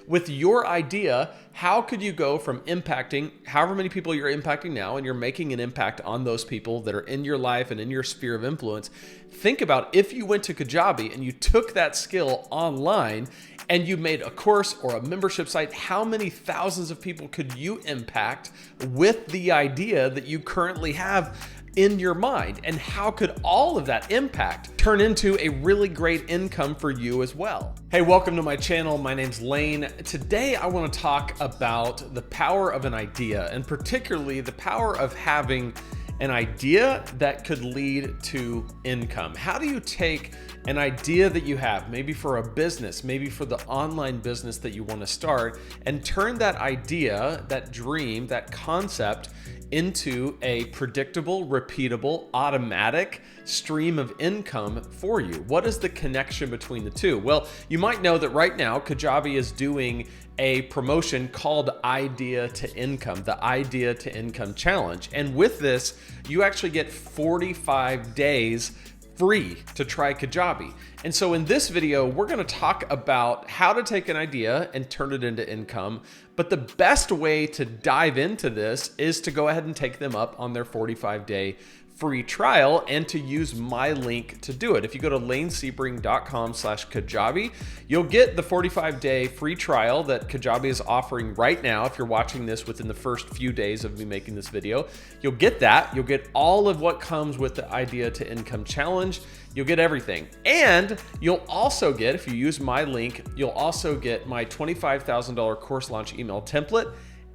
with your idea, how could you go from impacting however many people you're impacting now, and you're making an impact on those people that are in your life and in your sphere of influence. Think about if you went to Kajabi and you took that skill online and you made a course or a membership site, how many thousands of people could you impact with the idea that you currently have in your mind? And how could all of that impact turn into a really great income for you as well? Hey, welcome to my channel. My name's Lane. Today, I want to talk about the power of an idea, and particularly the power of having an idea that could lead to income. How do you take an idea that you have, maybe for a business, maybe for the online business that you want to start, and turn that idea, that dream, that concept into a predictable, repeatable, automatic stream of income for you? What is the connection between the two? Well, you might know that right now Kajabi is doing a promotion called Idea to Income, the Idea to Income Challenge. And with this, you actually get 45 days free to try Kajabi. And so in this video, we're going to talk about how to take an idea and turn it into income. But the best way to dive into this is to go ahead and take them up on their 45-day free trial and to use my link to do it. If you go to lanesebring.com/Kajabi, you'll get the 45-day free trial that Kajabi is offering right now. If you're watching this within the first few days of me making this video, you'll get that. You'll get all of what comes with the Idea to Income Challenge. You'll get everything. And you'll also get, if you use my link, you'll also get my $25,000 course launch email template.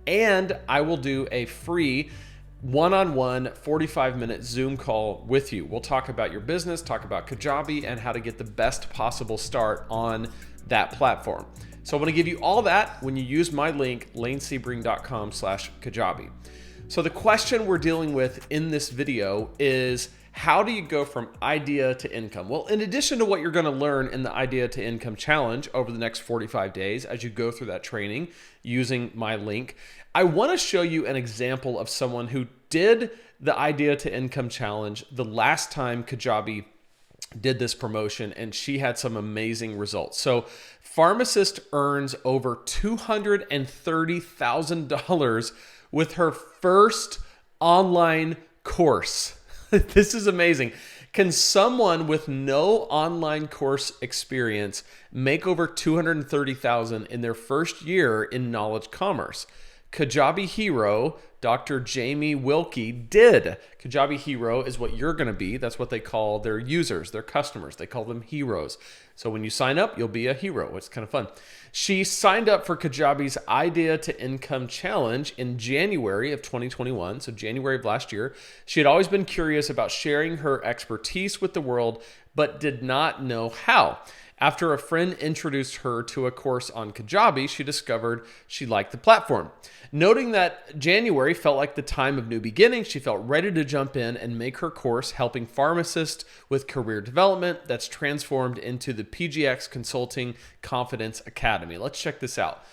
And I will do a free one-on-one 45-minute Zoom call with you. We'll talk about your business, talk about Kajabi, and how to get the best possible start on that platform. So I want to give you all that when you use my link, lanesebring.com/Kajabi. So the question we're dealing with in this video is, how do you go from idea to income? Well, in addition to what you're going to learn in the Idea to Income Challenge over the next 45 days as you go through that training using my link, I want to show you an example of someone who did the Idea to Income Challenge the last time Kajabi did this promotion, and she had some amazing results. So pharmacist earns over $230,000 with her first online course. This is amazing. Can someone with no online course experience make over $230,000 in their first year in knowledge commerce? Kajabi hero, Dr. Jamie Wilkie, did. Kajabi hero is what you're going to be. That's what they call their users, their customers. They call them heroes. So when you sign up, you'll be a hero. It's kind of fun. She signed up for Kajabi's Idea to Income Challenge in January of 2021, so January of last year. She had always been curious about sharing her expertise with the world, but did not know how. After a friend introduced her to a course on Kajabi, she discovered she liked the platform. Noting that January felt like the time of new beginnings, she felt ready to jump in and make her course helping pharmacists with career development that's transformed into the PGX Consulting Confidence Academy. Let's check this out.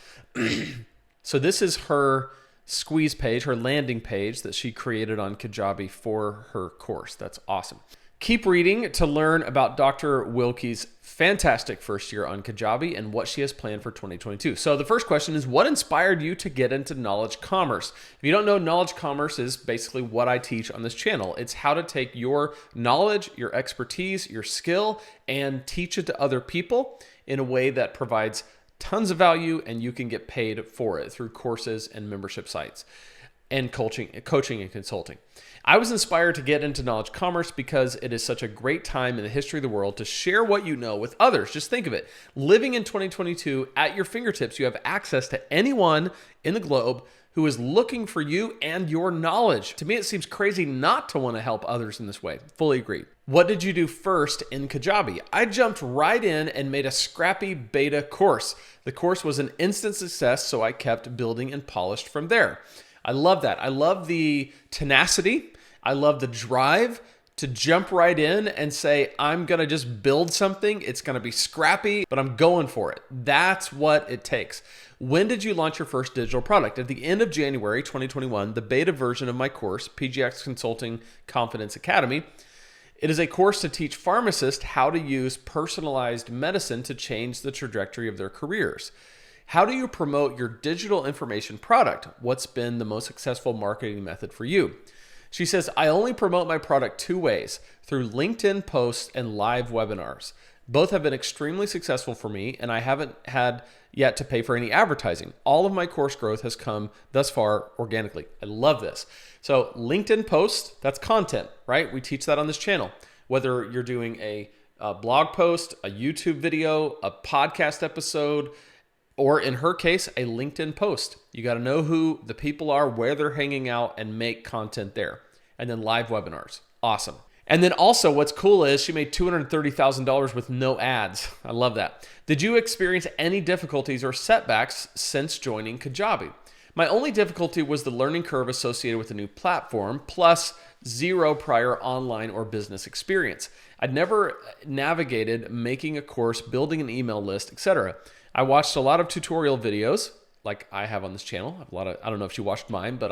So this is her squeeze page, her landing page that she created on Kajabi for her course. That's awesome. Keep reading to learn about Dr. Wilkie's fantastic first year on Kajabi and what she has planned for 2022. So the first question is, what inspired you to get into knowledge commerce? If you don't know, knowledge commerce is basically what I teach on this channel. It's how to take your knowledge, your expertise, your skill, and teach it to other people in a way that provides tons of value, and you can get paid for it through courses and membership sites and coaching and consulting. I was inspired to get into knowledge commerce because it is such a great time in the history of the world to share what you know with others. Just think of it. Living in 2022, at your fingertips, you have access to anyone in the globe who is looking for you and your knowledge. To me, it seems crazy not to want to help others in this way. Fully agree. What did you do first in Kajabi? I jumped right in and made a scrappy beta course. The course was an instant success, so I kept building and polished from there. I love that. I love the tenacity. I love the drive to jump right in and say, I'm going to just build something. It's going to be scrappy, but I'm going for it. That's what it takes. When did you launch your first digital product? At the end of January 2021, the beta version of my course, PGX Consulting Confidence Academy. It is a course to teach pharmacists how to use personalized medicine to change the trajectory of their careers. How do you promote your digital information product? What's been the most successful marketing method for you? She says, I only promote my product 2 ways, through LinkedIn posts and live webinars. Both have been extremely successful for me, and I haven't had yet to pay for any advertising. All of my course growth has come thus far organically. I love this. So LinkedIn posts, that's content, right? We teach that on this channel. Whether you're doing a blog post, a YouTube video, a podcast episode, or in her case, a LinkedIn post. You got to know who the people are, where they're hanging out, and make content there. And then live webinars. Awesome. And then also what's cool is she made $230,000 with no ads. I love that. Did you experience any difficulties or setbacks since joining Kajabi? My only difficulty was the learning curve associated with the new platform, plus 0 prior online or business experience. I'd never navigated making a course, building an email list, etc. I watched a lot of tutorial videos, like I have on this channel. I don't know if she watched mine, but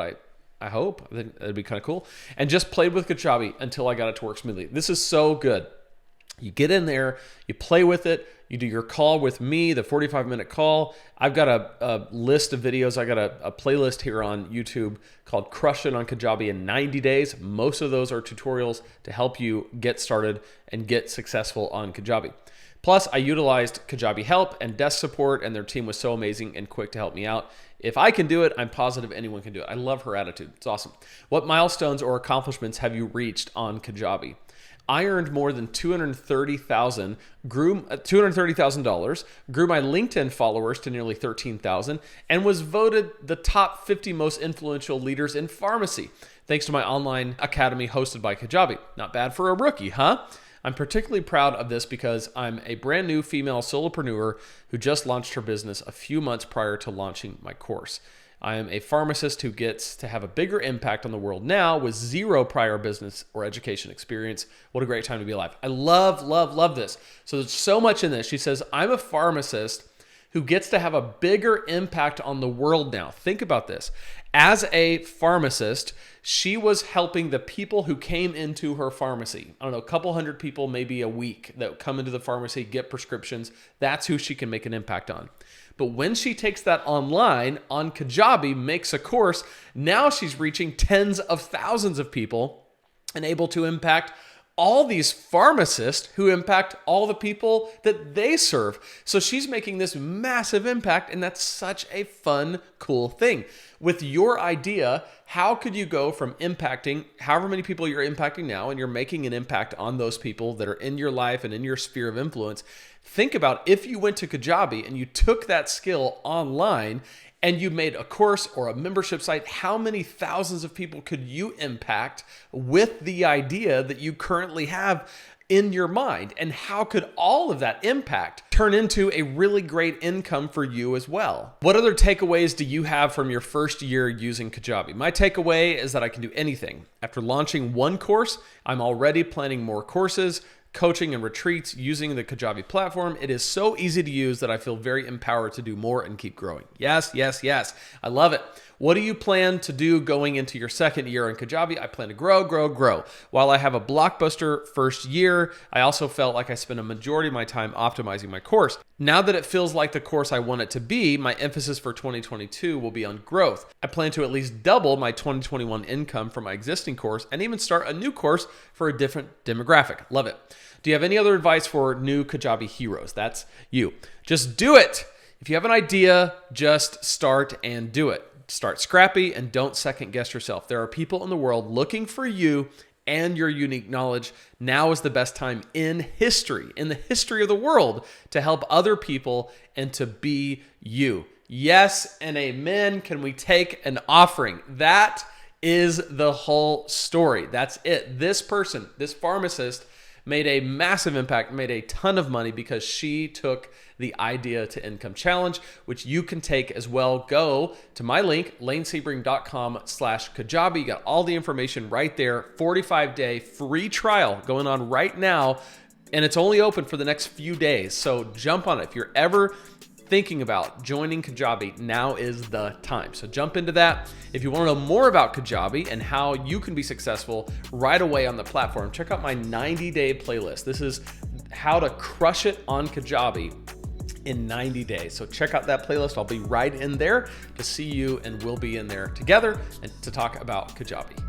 I hope. I think that'd be kind of cool. And just played with Kajabi until I got it to work smoothly. This is so good. You get in there, you play with it, you do your call with me, the 45-minute call. I've got a list of videos. I got a playlist here on YouTube called Crush It on Kajabi in 90 Days. Most of those are tutorials to help you get started and get successful on Kajabi. Plus, I utilized Kajabi Help and desk support, and their team was so amazing and quick to help me out. If I can do it, I'm positive anyone can do it. I love her attitude. It's awesome. What milestones or accomplishments have you reached on Kajabi? I earned more than $230,000, grew my LinkedIn followers to nearly 13,000, and was voted the top 50 most influential leaders in pharmacy, thanks to my online academy hosted by Kajabi. Not bad for a rookie, huh? I'm particularly proud of this because I'm a brand new female solopreneur who just launched her business a few months prior to launching my course. I am a pharmacist who gets to have a bigger impact on the world now with 0 prior business or education experience. What a great time to be alive. I love this. So there's so much in this. She says, I'm a pharmacist who gets to have a bigger impact on the world now. Think about this. As a pharmacist, she was helping the people who came into her pharmacy. I don't know, a couple hundred people maybe a week that come into the pharmacy, get prescriptions. That's who she can make an impact on. But when she takes that online on Kajabi, makes a course, now she's reaching tens of thousands of people and able to impact all these pharmacists who impact all the people that they serve. So she's making this massive impact, and that's such a fun, cool thing. With your idea, how could you go from impacting however many people you're impacting now, and you're making an impact on those people that are in your life and in your sphere of influence? Think about if you went to Kajabi and you took that skill online and you made a course or a membership site, how many thousands of people could you impact with the idea that you currently have in your mind? And how could all of that impact turn into a really great income for you as well? What other takeaways do you have from your first year using Kajabi? My takeaway is that I can do anything. After launching one course, I'm already planning more courses, coaching and retreats using the Kajabi platform. It is so easy to use that I feel very empowered to do more and keep growing. Yes. I love it. What do you plan to do going into your second year on Kajabi? I plan to grow. While I have a blockbuster first year, I also felt like I spent a majority of my time optimizing my course. Now that it feels like the course I want it to be, my emphasis for 2022 will be on growth. I plan to at least double my 2021 income from my existing course and even start a new course for a different demographic. Love it. Do you have any other advice for new Kajabi heroes? That's you. Just do it. If you have an idea, just start and do it. Start scrappy and don't second guess yourself. There are people in the world looking for you and your unique knowledge. Now is the best time in the history of the world, to help other people and to be you. Yes and amen. Can we take an offering? That is the whole story. That's it. This person, this pharmacist, made a massive impact, made a ton of money because she took the idea to income challenge, which you can take as well. Go to my link, lanesebring.com/Kajabi. You got all the information right there. 45-day free trial going on right now, and it's only open for the next few days. So jump on it. If you're ever thinking about joining Kajabi, now is the time. So jump into that. If you want to know more about Kajabi and how you can be successful right away on the platform, check out my 90-day playlist. This is how to crush it on Kajabi in 90 days. So check out that playlist. I'll be right in there to see you, and we'll be in there together and to talk about Kajabi.